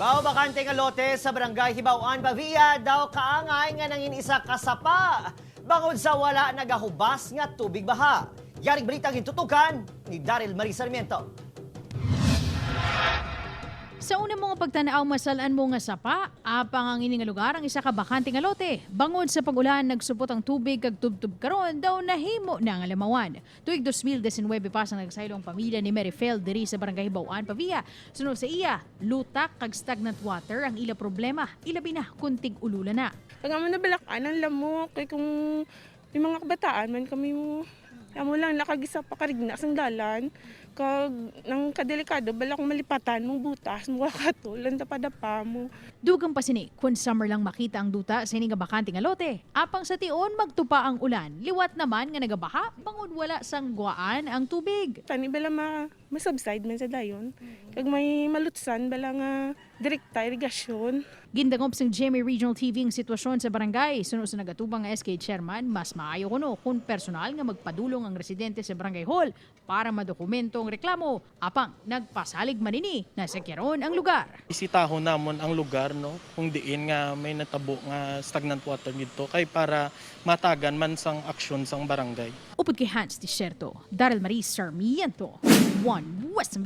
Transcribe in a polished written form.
Bao bakante nga lote sa barangay Hibauan, Pavia daw kaangay nga nangin isa kasapa. Bangod sa wala nagahubas nga tubig baha. Yaring balita gintutukan ni Daryl Marie Sarmiento. Sa unang mga pagtanaw masalaan mo nga sapa, apang ang ini nga lugar ang isa ka bakante nga lote. Bangod sa pagulan, nagsupot ang tubig kag tubtub karon daw nahimo na nga lamawan. Tuig 2019 pasang nagsaylong pamilya ni Merifel diri sa barangay Hibauan, Pavia. Sunod sa iya, lutak kag stagnant water ang ila problema. Ilabi na kuntig ulula na. Pag mo nabalakan ang lamok, kay kung may mga kabataan man kami mo, amo lang nakagisa pa karigna sang dalan. Kag nang kadelikado balak malipatan mong butas mo katulan tapadapa mo. Dugang pa sini, kun summer lang makita ang duta sa ini nga bakante nga lote. Apang sa tion magtupa ang ulan. Liwat naman nga nagabaha, bangod wala sang guaan ang tubig. Tani bala masubside man sa dayon. Kag may malutsan bala nga direkta irigasyon. Gindangop sang GMA Regional TV ang sitwasyon sa barangay. Sunod sa nagatubang nga SK chairman, mas maayo kuno kung personal nga magpadulong ang residente sa barangay hall para madokumento ang reklamo. Apang nagpasalig manini na sakyaron ang lugar. Isitahon namon ang lugar no kung diin nga may natabo nga stagnant water dito kay para matagan man sang aksyon sang barangay. Upod kay Hans Diserto, Daryl Marie Sarmiento, One West